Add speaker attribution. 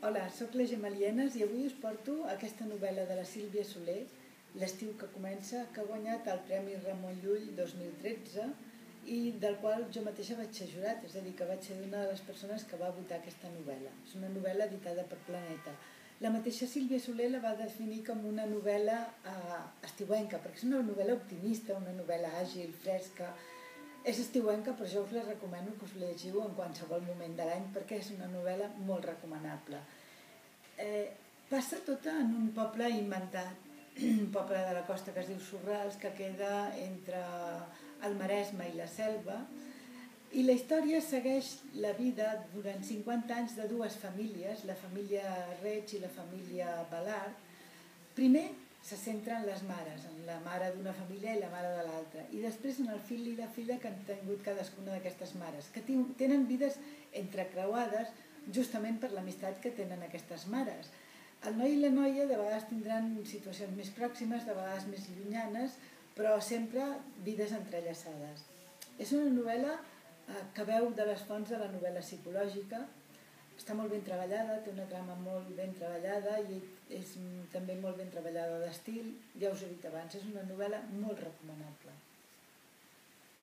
Speaker 1: Hola, sóc la Gemma Lienas i avui us porto aquesta novel·la de la Sílvia Soler, L'estiu que comença, que ha guanyat el Premi Ramon Llull 2013 i del qual jo mateixa vaig ser jurat, és a dir, que vaig ser una de les persones que va votar aquesta novel·la. És una novel·la editada per Planeta. La mateixa Sílvia Soler la va definir com una novel·la estiuenca, perquè és una novel·la optimista, una novel·la àgil, fresca. És estiuenca, però jo us la recomano que us llegiu en qualsevol moment de l'any perquè és una novel·la molt recomanable. Passa tota en un poble inventat, un poble de la costa que es diu Sorrals, que queda entre el Maresme i la Selva, i la història segueix la vida durant 50 anys de dues famílies, la família Reig i la família Balart. Primer se centra en les mares, en la mare d'una família i la mare de l'altra, i després en el fill i la filla que han tingut cadascuna d'aquestes mares, que tenen vides entrecreuades justament per l'amistat que tenen aquestes mares. El noi i la noia de vegades tindran situacions més pròximes, de vegades més llunyanes, però sempre vides entrellaçades. És una novel·la que beu de les fonts de la novel·la psicològica. Està molt ben treballada, té una trama molt ben treballada i és també molt ben treballada d'estil. Ja us he dit abans, és una novel·la molt recomanable.